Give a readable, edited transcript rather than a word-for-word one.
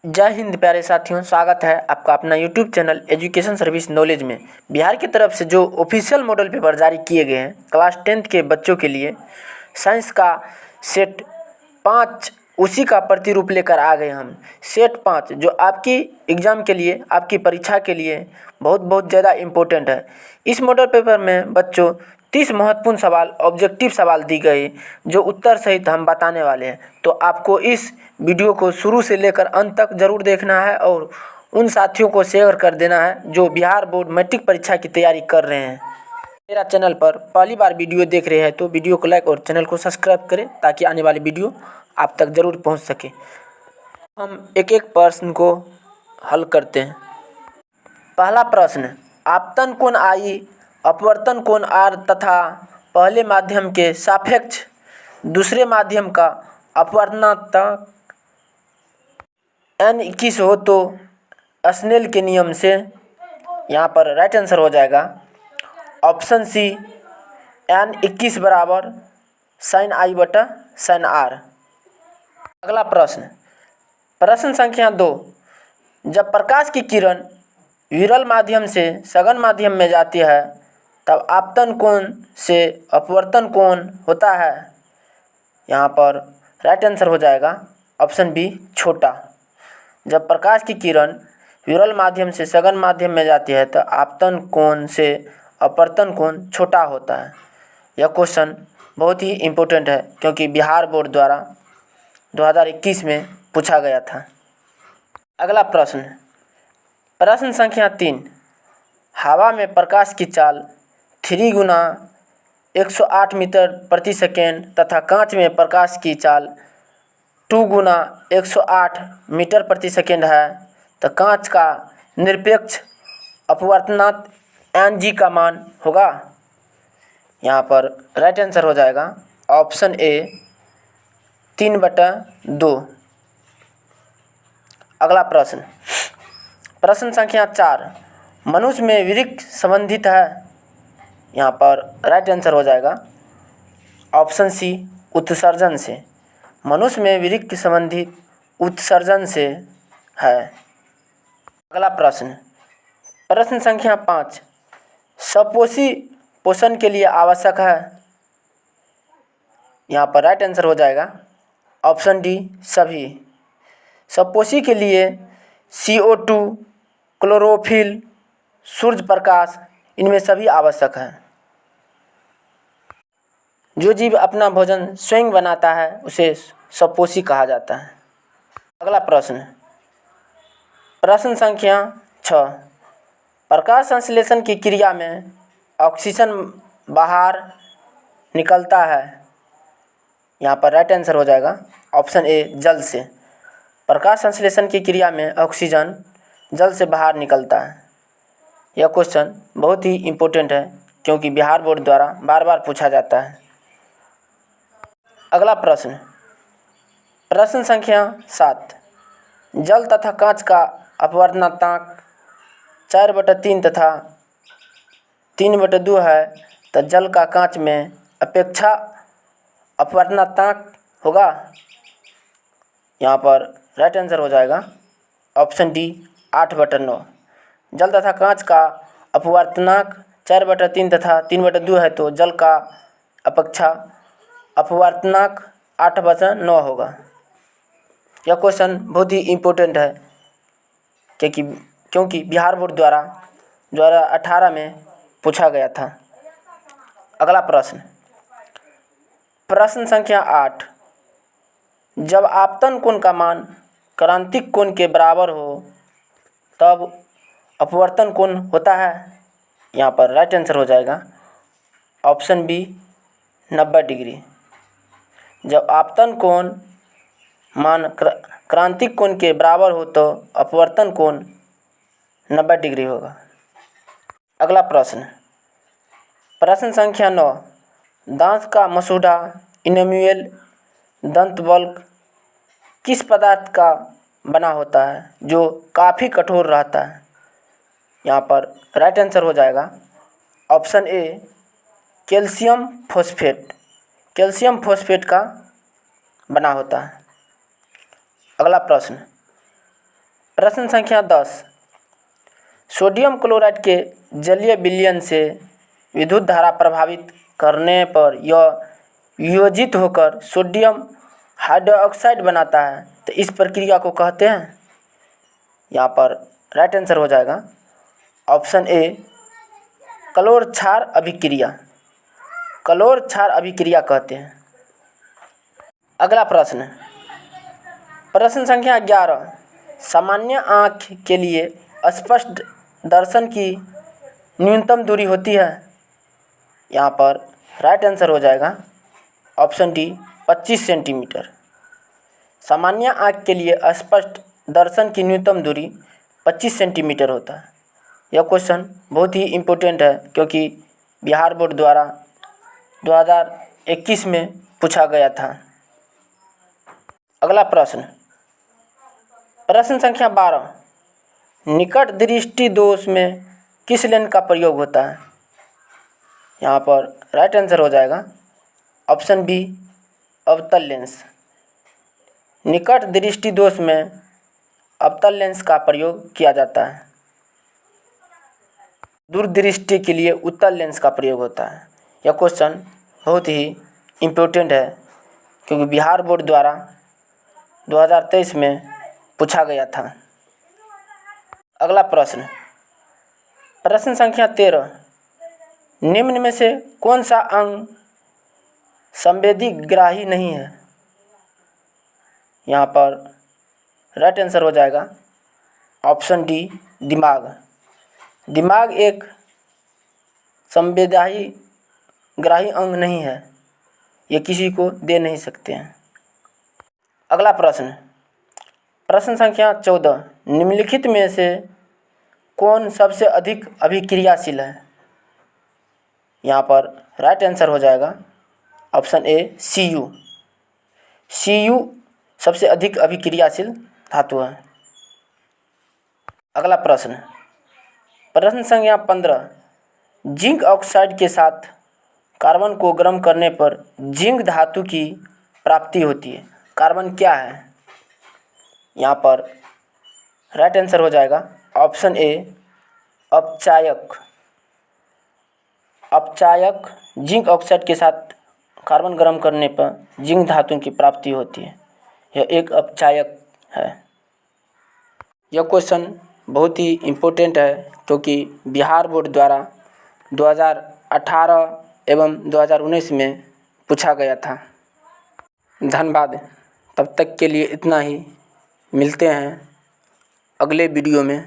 जय हिंद प्यारे साथियों, स्वागत है आपका अपना YouTube channel education service knowledge में। बिहार की तरफ से जो ऑफिशियल मॉडल पेपर जारी किए गए हैं क्लास 10th के बच्चों के लिए, साइंस का सेट 5 उसी का प्रतिरूप लेकर आ गए हम। सेट 5 जो आपकी एग्ज़ाम के लिए, आपकी परीक्षा के लिए बहुत ज़्यादा इम्पोर्टेंट है। इस मॉडल पेपर में बच्चों 30 महत्वपूर्ण सवाल, ऑब्जेक्टिव सवाल दी गई जो उत्तर सहित हम बताने वाले हैं। तो आपको इस वीडियो को शुरू से लेकर अंत तक ज़रूर देखना है और उन साथियों को शेयर कर देना है जो बिहार बोर्ड मैट्रिक परीक्षा की तैयारी कर रहे हैं। मेरा चैनल पर पहली बार वीडियो देख रहे हैं तो वीडियो को लाइक और चैनल को सब्सक्राइब करें ताकि आने वाली वीडियो आप तक ज़रूर पहुंच सके। हम एक एक प्रश्न को हल करते हैं। पहला प्रश्न, आपतन कोण आई, अपवर्तन कोण आर तथा पहले माध्यम के सापेक्ष दूसरे माध्यम का अपवर्तनांक n21 हो तो स्नेल के नियम से, यहाँ पर राइट आंसर हो जाएगा ऑप्शन सी n21 बराबर sin i बटा sin r। अगला प्रश्न, प्रश्न संख्या 2, जब प्रकाश की किरण विरल माध्यम से सघन माध्यम में जाती है तब आपतन कोण से अपवर्तन कोण होता है। यहाँ पर राइट आंसर हो जाएगा ऑप्शन बी छोटा। जब प्रकाश की किरण विरल माध्यम से सघन माध्यम में जाती है तो आपतन कोण से अपवर्तन कोण छोटा होता है। यह क्वेश्चन बहुत ही इम्पोर्टेंट है क्योंकि बिहार बोर्ड द्वारा 2021 में पूछा गया था। अगला प्रश्न, प्रश्न संख्या 3, हवा में प्रकाश की चाल 3 गुना 108 मीटर प्रति सेकेंड तथा कांच में प्रकाश की चाल 2 गुना 108 मीटर प्रति सेकेंड है तो कांच का निरपेक्ष अपवर्तनांक Ng का मान होगा। यहाँ पर राइट आंसर हो जाएगा ऑप्शन ए 3/2। अगला प्रश्न, प्रश्न संख्या 4, मनुष्य में वृक्क संबंधित है। यहाँ पर राइट आंसर हो जाएगा ऑप्शन सी उत्सर्जन से। मनुष्य में वृक्क संबंधित उत्सर्जन से है। अगला प्रश्न, प्रश्न संख्या 5, सपोषी पोषण के लिए आवश्यक है। यहाँ पर राइट आंसर हो जाएगा ऑप्शन डी सभी। सपोषी के लिए CO2, क्लोरोफिल, सूर्य प्रकाश, इनमें सभी आवश्यक हैं। जो जीव अपना भोजन स्वयं बनाता है उसे सपोषी कहा जाता है। अगला प्रश्न, प्रश्न संख्या 6, प्रकाश संश्लेषण की क्रिया में ऑक्सीजन बाहर निकलता है। यहाँ पर राइट आंसर हो जाएगा ऑप्शन ए जल से। प्रकाश संश्लेषण की क्रिया में ऑक्सीजन जल से बाहर निकलता है। यह क्वेश्चन बहुत ही इम्पोर्टेंट है क्योंकि बिहार बोर्ड द्वारा बार बार पूछा जाता है। अगला प्रश्न, प्रश्न संख्या 7, जल तथा कांच का अपवर्तनांक 4/3 तथा 3/2 है तो जल का कांच में अपेक्षा अपवर्तनांक होगा। यहाँ पर राइट आंसर हो जाएगा ऑप्शन डी 8/9। जल तथा कांच का अपवर्तनांक 4/3 तथा 3/2 है तो जल का अपेक्षा अपवर्तनांक 8/9 होगा। यह क्वेश्चन बहुत ही इम्पोर्टेंट है क्योंकि बिहार बोर्ड द्वारा 2018 में पूछा गया था। अगला प्रश्न, प्रश्न संख्या 8, जब आपतन कोण का मान क्रांतिक कोण के बराबर हो तब अपवर्तन कोण होता है। यहाँ पर राइट आंसर हो जाएगा ऑप्शन बी 90 डिग्री। जब आपतन कोण मान क्रांतिक कोण के बराबर हो तो अपवर्तन कोण 90 डिग्री होगा। अगला प्रश्न, प्रश्न संख्या 9, दांत का मसूड़ा इनेम्यूल दंत बल्क किस पदार्थ का बना होता है जो काफ़ी कठोर रहता है। यहाँ पर राइट आंसर हो जाएगा option A calcium phosphate. Calcium phosphate का बना होता है। अगला प्रश्न, प्रश्न संख्या 10, सोडियम क्लोराइड के जलीय विलयन से विद्युत धारा प्रभावित करने पर यह वियोजित होकर सोडियम हाइड्रोक्साइड बनाता है, तो इस प्रक्रिया को कहते हैं। यहाँ पर राइट आंसर हो जाएगा ऑप्शन ए, क्लोर क्षार अभिक्रिया। क्लोर क्षार अभिक्रिया कहते हैं। अगला प्रश्न, प्रश्न संख्या 11, सामान्य आँख के लिए स्पष्ट दर्शन की न्यूनतम दूरी होती है। यहाँ पर राइट आंसर हो जाएगा ऑप्शन डी, 25 सेंटीमीटर। सामान्य आँख के लिए स्पष्ट दर्शन की न्यूनतम दूरी 25 सेंटीमीटर होता है। यह क्वेश्चन बहुत ही इम्पोर्टेंट है क्योंकि बिहार बोर्ड द्वारा 2021 में पूछा गया था। अगला प्रश्न, प्रश्न संख्या 12, निकट दृष्टि दोष में किस लेंस का प्रयोग होता है। यहाँ पर राइट आंसर हो जाएगा ऑप्शन बी, अवतल लेंस। निकट दृष्टि दोष में अवतल लेंस का प्रयोग किया जाता है। दूरदृष्टि के लिए उत्तल लेंस का प्रयोग होता है। यह क्वेश्चन बहुत ही इम्पोर्टेंट है क्योंकि बिहार बोर्ड द्वारा 2023 में पूछा गया था। अगला प्रश्न, प्रश्न संख्या 13, निम्न में से कौन सा अंग संवेदी ग्राही नहीं है। यहाँ पर राइट आंसर हो जाएगा ऑप्शन डी, दिमाग। दिमाग एक संवेदी ग्राही अंग नहीं है, ये किसी को दे नहीं सकते हैं। अगला प्रश्न, प्रश्न संख्या 14, निम्नलिखित में से कौन सबसे अधिक अभिक्रियाशील है। यहाँ पर राइट आंसर हो जाएगा ऑप्शन ए, Cu। Cu सबसे अधिक अभिक्रियाशील धातु है। अगला प्रश्न, प्रश्न संख्या 15, जिंक ऑक्साइड के साथ कार्बन को गर्म करने पर जिंक धातु की प्राप्ति होती है। कार्बन क्या है। यहाँ पर राइट आंसर हो जाएगा ऑप्शन ए, अपचायक। अपचायक जिंक ऑक्साइड के साथ कार्बन गर्म करने पर जिंक धातु की प्राप्ति होती है। यह एक अपचायक है। यह क्वेश्चन बहुत ही इम्पोर्टेंट है क्योंकि बिहार बोर्ड द्वारा 2018 एवं 2019 में पूछा गया था। धन्यवाद। तब तक के लिए इतना ही। मिलते हैं अगले वीडियो में।